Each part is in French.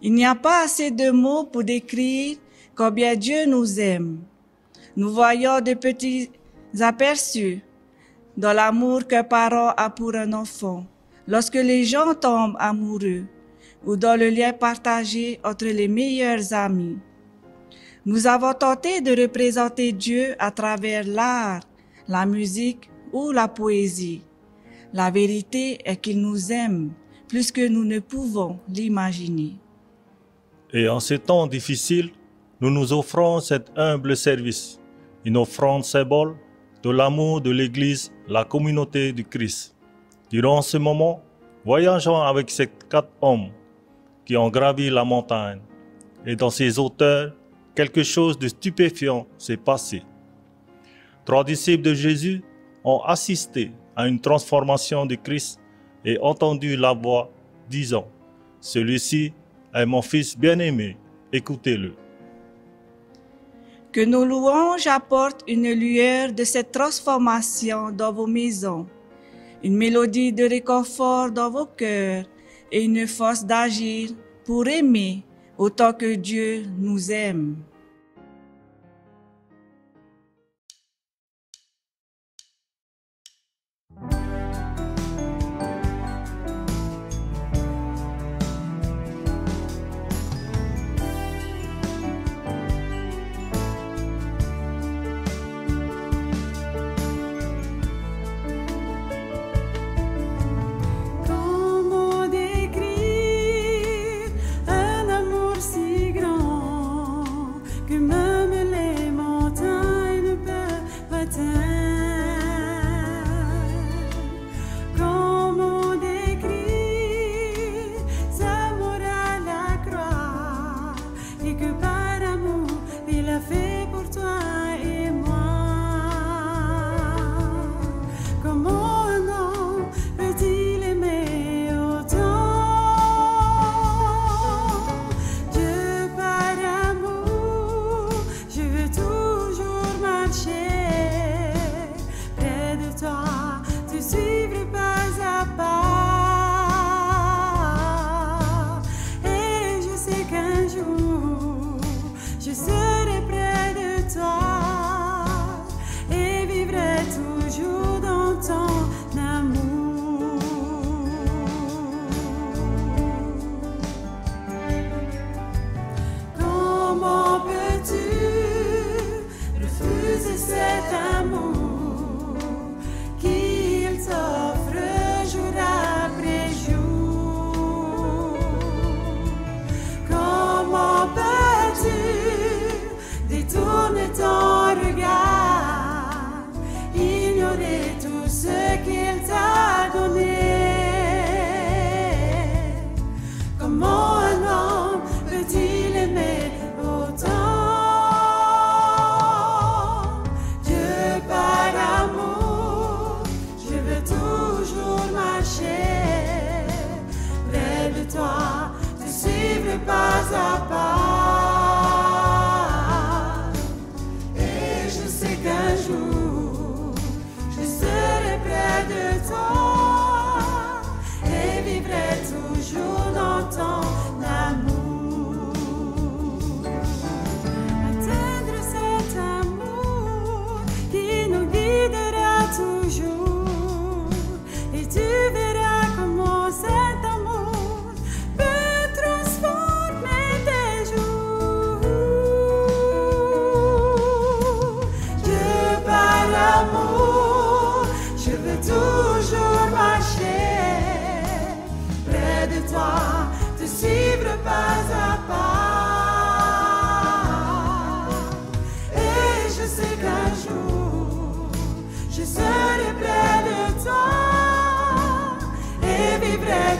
Il n'y a pas assez de mots pour décrire combien Dieu nous aime. Nous voyons de petits aperçus dans l'amour qu'un parent a pour un enfant, lorsque les gens tombent amoureux, ou dans le lien partagé entre les meilleurs amis. Nous avons tenté de représenter Dieu à travers l'art, la musique ou la poésie. La vérité est qu'il nous aime plus que nous ne pouvons l'imaginer. Et en ces temps difficiles, nous nous offrons cet humble service, une offrande symbole de l'amour de l'Église, la communauté du Christ. Durant ce moment, voyageons avec ces 4 hommes qui ont gravi la montagne. Et dans ces hauteurs, quelque chose de stupéfiant s'est passé. 3 disciples de Jésus ont assisté à une transformation du Christ et entendu la voix disant « Celui-ci est mon Fils bien-aimé, écoutez-le ». Que nos louanges apportent une lueur de cette transformation dans vos maisons, une mélodie de réconfort dans vos cœurs et une force d'agir pour aimer autant que Dieu nous aime.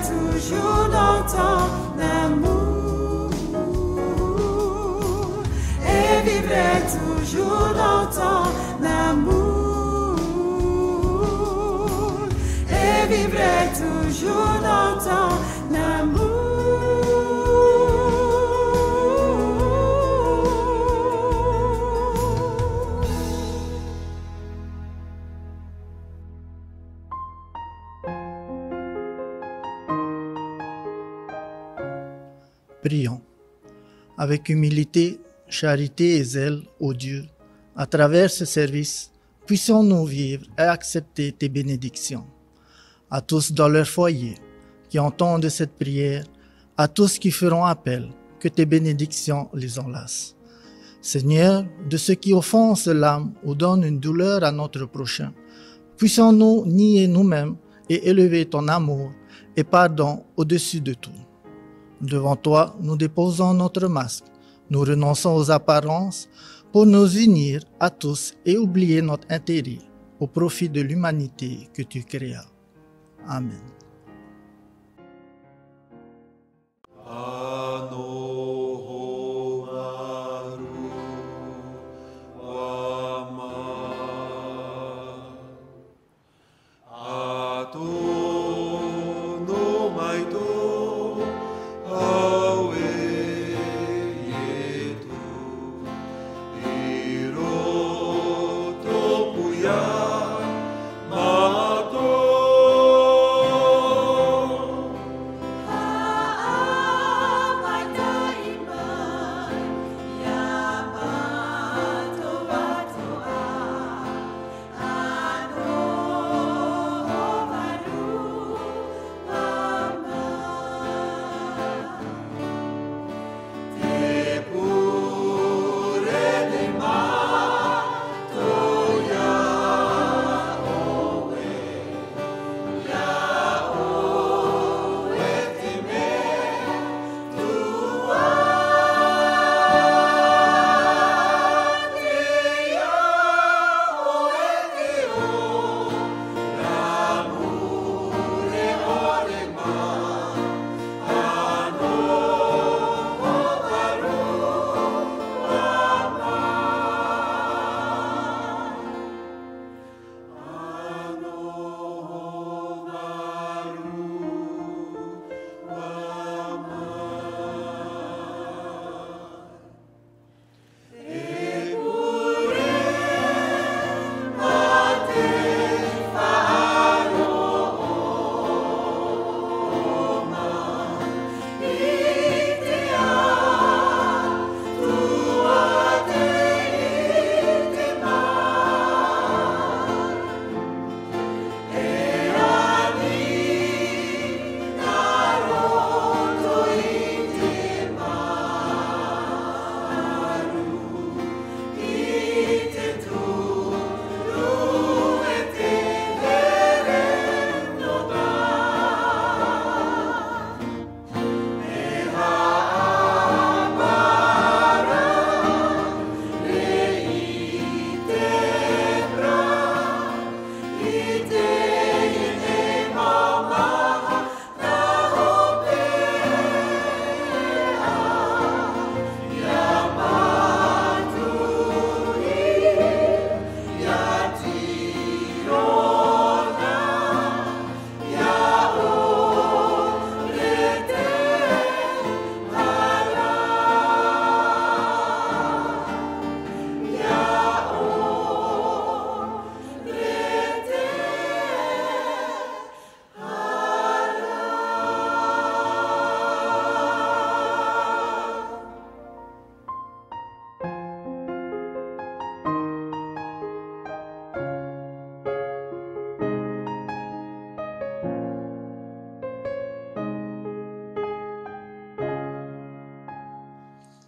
Toujours dans ton amour et vivrai toujours dans ton amour et vivrai toujours dans ton amour. Prions. Avec humilité, charité et zèle, ô Dieu, à travers ce service, puissions-nous vivre et accepter tes bénédictions. À tous dans leur foyer qui entendent cette prière, à tous qui feront appel, que tes bénédictions les enlacent. Seigneur, de ceux qui offensent l'âme ou donnent une douleur à notre prochain, puissions-nous nier nous-mêmes et élever ton amour et pardon au-dessus de tout. Devant toi, nous déposons notre masque, nous renonçons aux apparences pour nous unir à tous et oublier notre intérêt au profit de l'humanité que tu créas. Amen.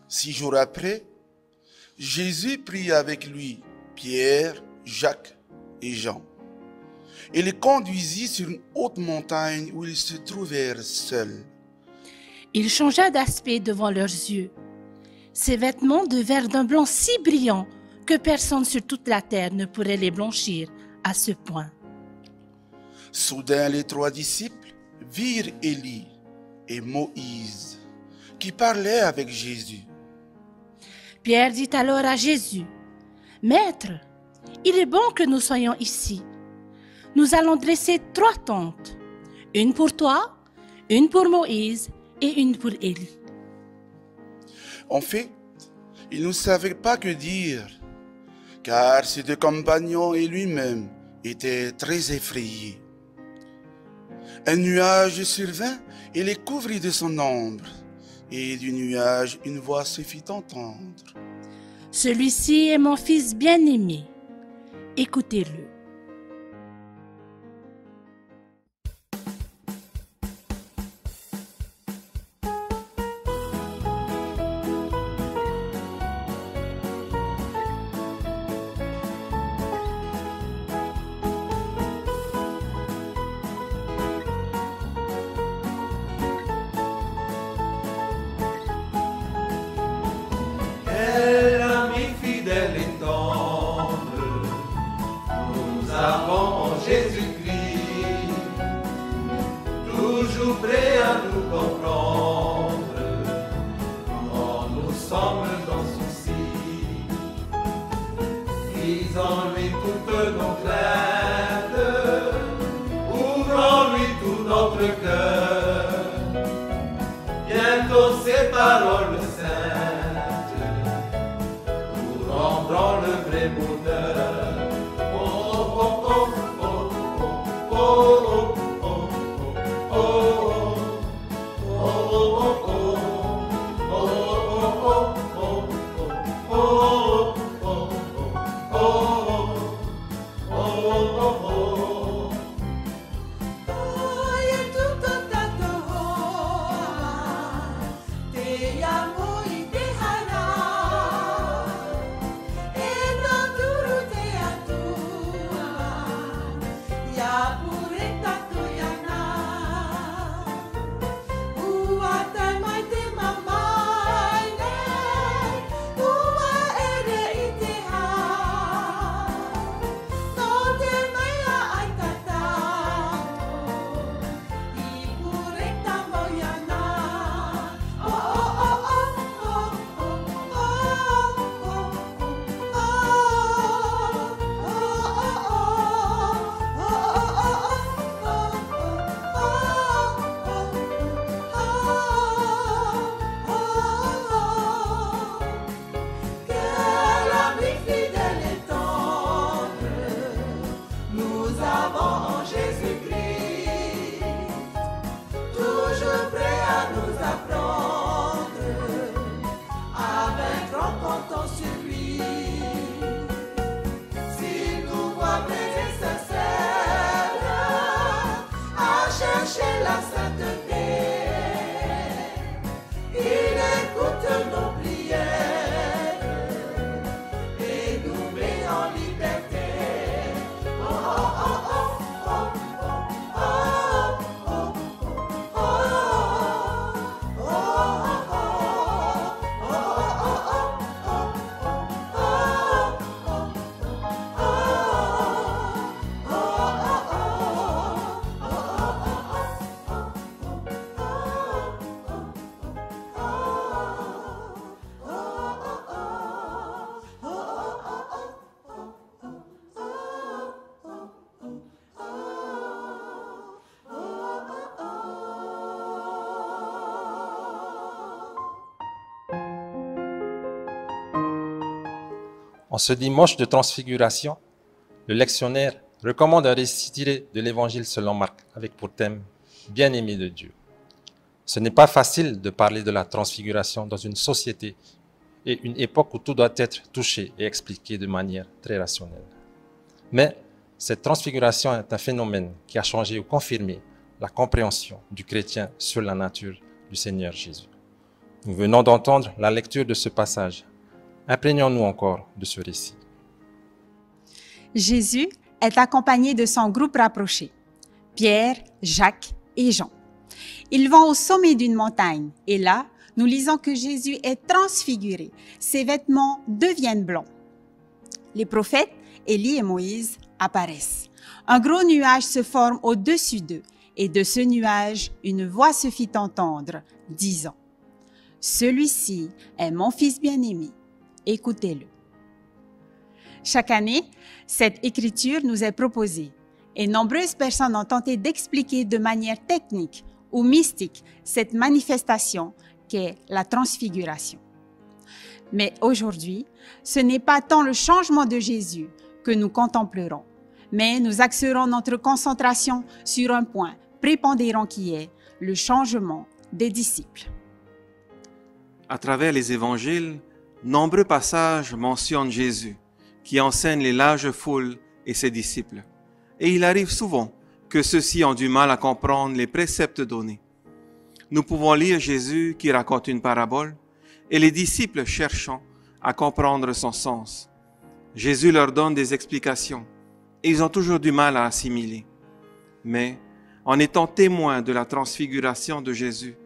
Six jours après, Jésus prit avec lui Pierre, Jacques et Jean. Et les conduisit sur une haute montagne où ils se trouvèrent seuls. Il changea d'aspect devant leurs yeux. Ses vêtements devinrent d'un blanc si brillant que personne sur toute la terre ne pourrait les blanchir à ce point. Soudain, les trois disciples virent Élie et Moïse qui parlaient avec Jésus. Pierre dit alors à Jésus, « Maître, il est bon que nous soyons ici. Nous allons dresser 3 tentes, une pour toi, une pour Moïse et une pour Élie. » En fait, il ne savait pas que dire, car ses 2 compagnons et lui-même étaient très effrayés. Un nuage survint et les couvrit de son ombre. Et du nuage, une voix se fit entendre. Celui-ci est mon fils bien-aimé. Écoutez-le. Quel ami fidèle et tendre nous avons en Jésus-Christ, toujours prêt à nous comprendre quand nous sommes dans souci. Disons-lui toutes nos craintes, ouvrons-lui tout notre cœur. Bientôt ces paroles saintes nous rendront le vrai bonheur. Oh, oh, oh, oh, oh, oh, oh, oh, oh, En ce dimanche de transfiguration, le lectionnaire recommande un récit tiré de l'Évangile selon Marc, avec pour thème « Bien-aimé de Dieu ». Ce n'est pas facile de parler de la transfiguration dans une société et une époque où tout doit être touché et expliqué de manière très rationnelle. Mais cette transfiguration est un phénomène qui a changé ou confirmé la compréhension du chrétien sur la nature du Seigneur Jésus. Nous venons d'entendre la lecture de ce passage. Imprégnons-nous encore de ce récit. Jésus est accompagné de son groupe rapproché, Pierre, Jacques et Jean. Ils vont au sommet d'une montagne et là, nous lisons que Jésus est transfiguré. Ses vêtements deviennent blancs. Les prophètes, Élie et Moïse, apparaissent. Un gros nuage se forme au-dessus d'eux et de ce nuage, une voix se fit entendre, disant « Celui-ci est mon fils bien-aimé. Écoutez-le. » Chaque année, cette écriture nous est proposée et nombreuses personnes ont tenté d'expliquer de manière technique ou mystique cette manifestation qu'est la transfiguration. Mais aujourd'hui, ce n'est pas tant le changement de Jésus que nous contemplerons, mais nous axerons notre concentration sur un point prépondérant qui est le changement des disciples. À travers les évangiles, nombreux passages mentionnent Jésus, qui enseigne les larges foules et ses disciples. Et il arrive souvent que ceux-ci ont du mal à comprendre les préceptes donnés. Nous pouvons lire Jésus qui raconte une parabole et les disciples cherchant à comprendre son sens. Jésus leur donne des explications et ils ont toujours du mal à assimiler. Mais en étant témoins de la transfiguration de Jésus,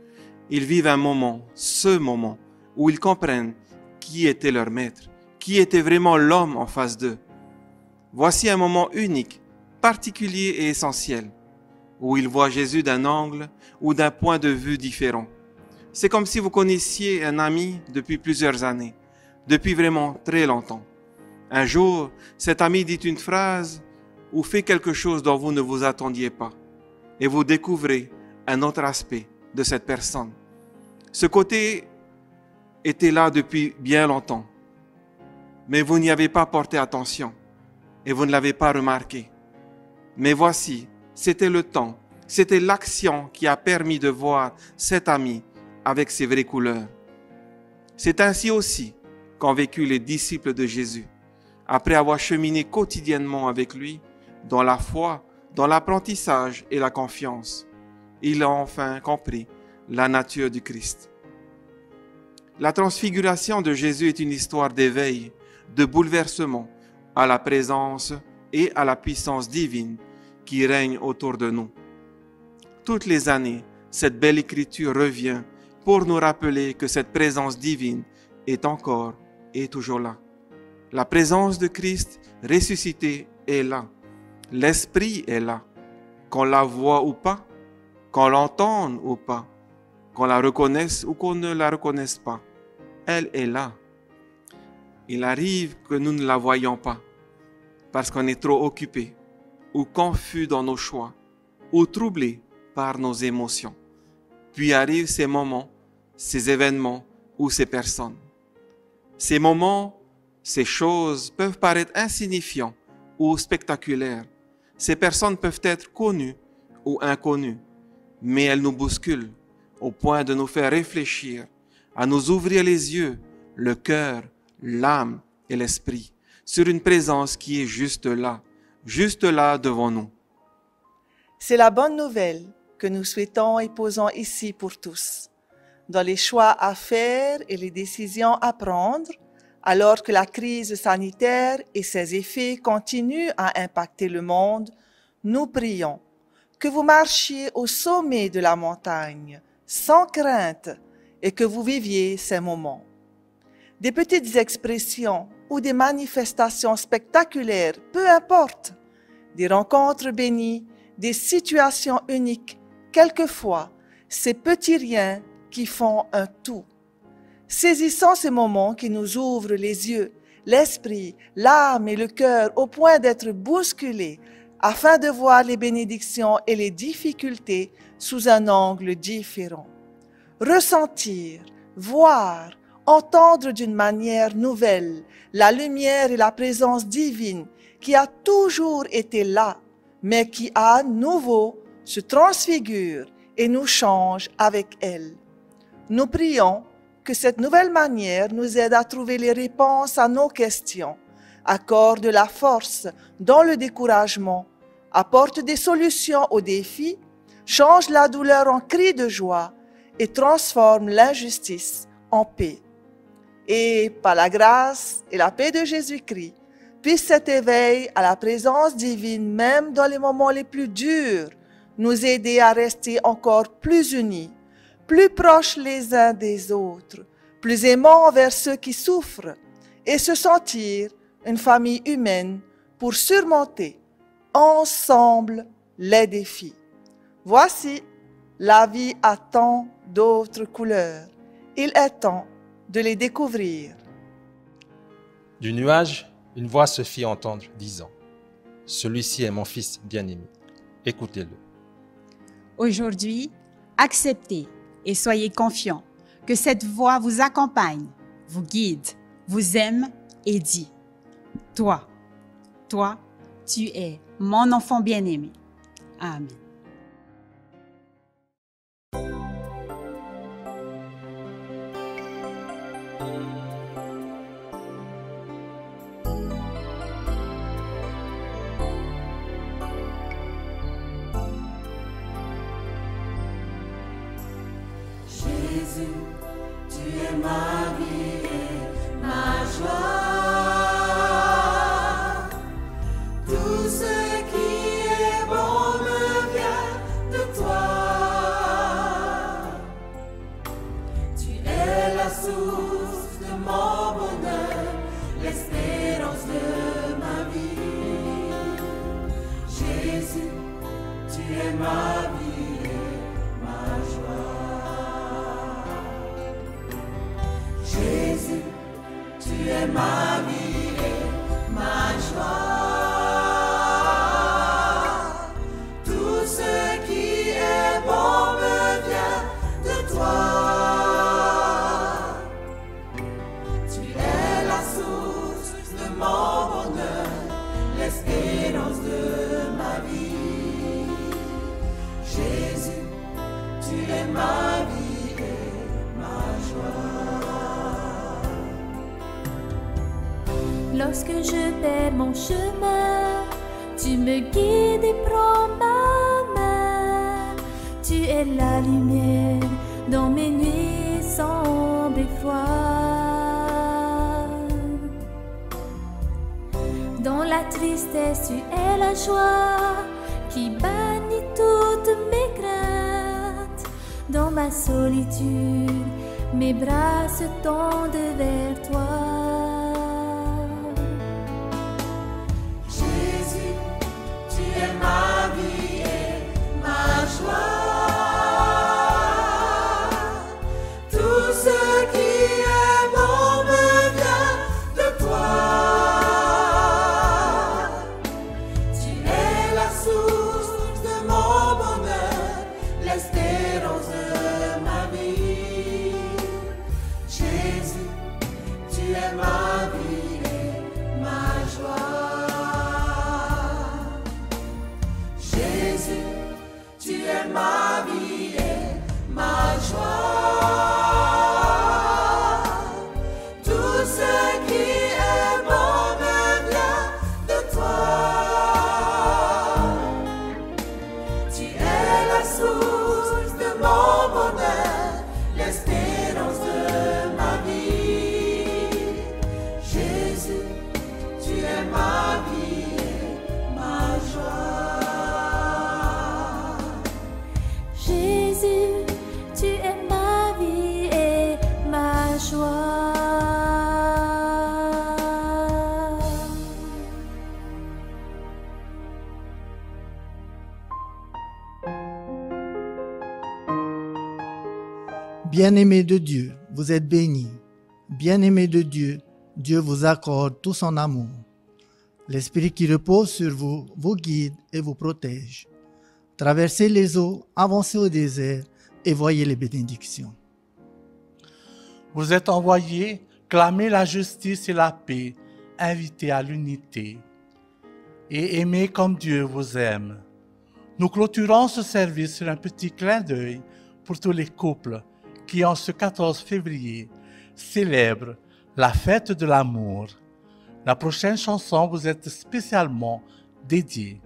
ils vivent un moment, ce moment, où ils comprennent qui était leur maître, qui était vraiment l'homme en face d'eux. Voici un moment unique, particulier et essentiel, où ils voient Jésus d'un angle ou d'un point de vue différent. C'est comme si vous connaissiez un ami depuis plusieurs années, depuis vraiment très longtemps. Un jour, cet ami dit une phrase ou fait quelque chose dont vous ne vous attendiez pas, et vous découvrez un autre aspect de cette personne. Ce côté était là depuis bien longtemps, mais vous n'y avez pas porté attention et vous ne l'avez pas remarqué. Mais voici, c'était le temps, c'était l'action qui a permis de voir cet ami avec ses vraies couleurs. C'est ainsi aussi qu'ont vécu les disciples de Jésus, après avoir cheminé quotidiennement avec lui dans la foi, dans l'apprentissage et la confiance. Ils ont enfin compris la nature du Christ. La transfiguration de Jésus est une histoire d'éveil, de bouleversement à la présence et à la puissance divine qui règne autour de nous. Toutes les années, cette belle écriture revient pour nous rappeler que cette présence divine est encore et toujours là. La présence de Christ ressuscité est là. L'Esprit est là. Qu'on la voie ou pas, qu'on l'entende ou pas, qu'on la reconnaisse ou qu'on ne la reconnaisse pas, elle est là. Il arrive que nous ne la voyons pas parce qu'on est trop occupé ou confus dans nos choix ou troublé par nos émotions. Puis arrivent ces moments, ces événements ou ces personnes. Ces moments, ces choses peuvent paraître insignifiants ou spectaculaires. Ces personnes peuvent être connues ou inconnues, mais elles nous bousculent au point de nous faire réfléchir, à nous ouvrir les yeux, le cœur, l'âme et l'esprit sur une présence qui est juste là devant nous. C'est la bonne nouvelle que nous souhaitons et posons ici pour tous. Dans les choix à faire et les décisions à prendre, alors que la crise sanitaire et ses effets continuent à impacter le monde, nous prions que vous marchiez au sommet de la montagne, sans crainte, et que vous viviez ces moments. Des petites expressions ou des manifestations spectaculaires, peu importe, des rencontres bénies, des situations uniques, quelquefois, ces petits riens qui font un tout. Saisissons ces moments qui nous ouvrent les yeux, l'esprit, l'âme et le cœur au point d'être bousculés afin de voir les bénédictions et les difficultés sous un angle différent. Ressentir, voir, entendre d'une manière nouvelle la lumière et la présence divine qui a toujours été là, mais qui à nouveau se transfigure et nous change avec elle. Nous prions que cette nouvelle manière nous aide à trouver les réponses à nos questions, accorde la force dans le découragement, apporte des solutions aux défis, change la douleur en cri de joie et transforme l'injustice en paix. Et par la grâce et la paix de Jésus-Christ, puisse cet éveil à la présence divine, même dans les moments les plus durs, nous aider à rester encore plus unis, plus proches les uns des autres, plus aimants envers ceux qui souffrent et se sentir une famille humaine pour surmonter ensemble les défis. Voici, la vie a tant d'autres couleurs. Il est temps de les découvrir. Du nuage, une voix se fit entendre, disant « Celui-ci est mon fils bien-aimé, écoutez-le. » Aujourd'hui, acceptez et soyez confiants que cette voix vous accompagne, vous guide, vous aime et dit « Toi, tu es mon enfant bien-aimé. » Amen. Jésus, tu es ma vie et ma joie. Jésus, tu es ma vie et ma joie. Tout ce qui est bon me vient de toi. Tu es la source de mon bonheur, l'espérance de ma vie. Jésus, tu es ma vie et ma joie. Lorsque je perds mon chemin, tu me guides et prends ma main. Tu es la lumière dans mes nuits sombres et froides. Dans la tristesse, tu es la joie qui bannit toutes mes craintes. Dans ma solitude, mes bras se tendent vers toi. Jésus, tu es ma vie et ma joie. Tout ce qui est bon me vient de toi. Tu es la source de mon bonheur, l'espérance de ma vie. Jésus, tu es ma vie et ma joie. Jésus, tu es ma vie et ma joie. Tout ce qui est bon me vient de toi. Tu es la source de mon bonheur, l'espérance de ma vie. Jésus, tu es ma vie et ma joie. Jésus, tu es ma vie et ma joie. Bien-aimés de Dieu, vous êtes bénis. Bien-aimés de Dieu, Dieu vous accorde tout son amour. L'Esprit qui repose sur vous vous guide et vous protège. Traversez les eaux, avancez au désert et voyez les bénédictions. Vous êtes envoyés, clamez la justice et la paix, invités à l'unité et aimez comme Dieu vous aime. Nous clôturons ce service sur un petit clin d'œil pour tous les couples qui, en ce 14 février, célèbrent la fête de l'amour. La prochaine chanson vous est spécialement dédiée.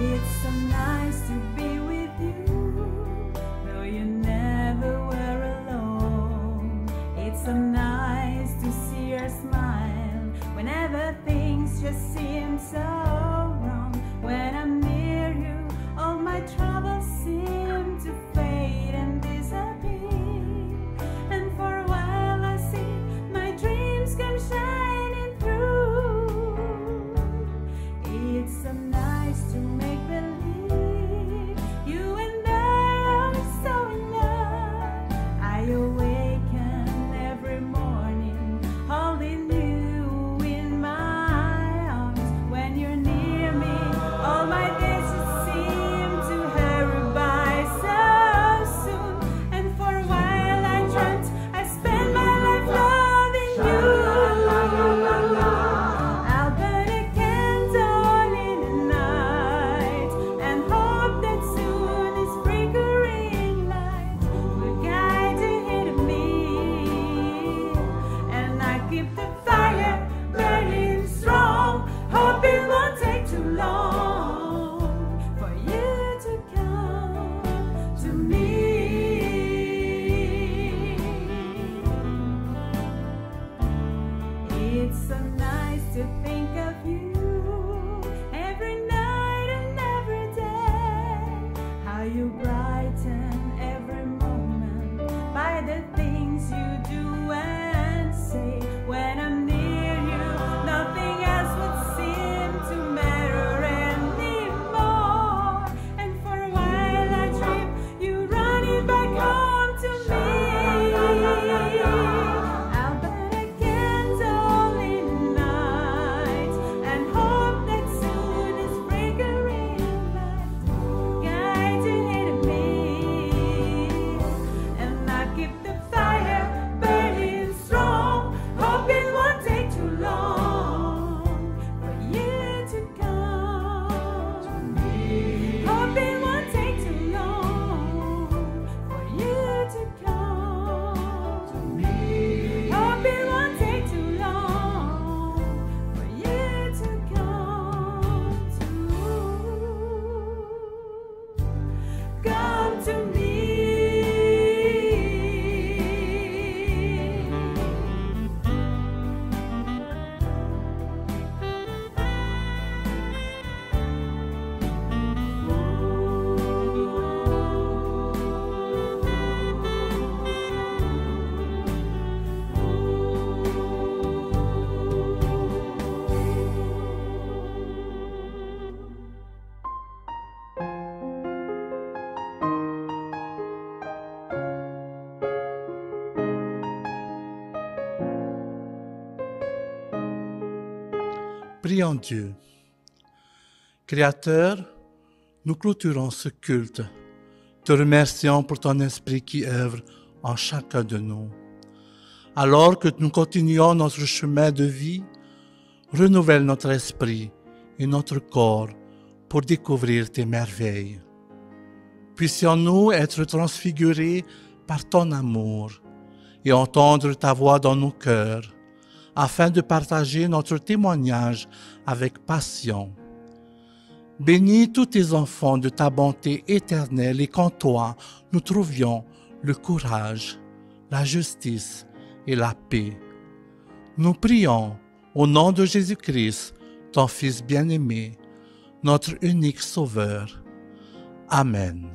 It's so nice to be with you, though you never were alone. It's so nice to see your smile whenever things just seem so wrong. When I'm near you, all my troubles seem to fade and disappear. And for a while I see my dreams come shining through. It's so nice to make believe you and I are so in love. I awaken every morning holding you in my arms. When you're near me, all my days just seem to hurry by so soon. And for a while I dreamt I spent my life loving you. I'll burn a candle in the night and hope that soon its flickering light will guide you here to me. And I keep the fire burning strong, hope it won't take too long for you to come to me. It's so nice to think of you Prions Dieu. Créateur, nous clôturons ce culte, te remercions pour ton esprit qui œuvre en chacun de nous. Alors que nous continuons notre chemin de vie, renouvelle notre esprit et notre corps pour découvrir tes merveilles. Puissions-nous être transfigurés par ton amour et entendre ta voix dans nos cœurs, afin de partager notre témoignage avec passion. Bénis tous tes enfants de ta bonté éternelle et qu'en toi nous trouvions le courage, la justice et la paix. Nous prions au nom de Jésus-Christ, ton Fils bien-aimé, notre unique Sauveur. Amen.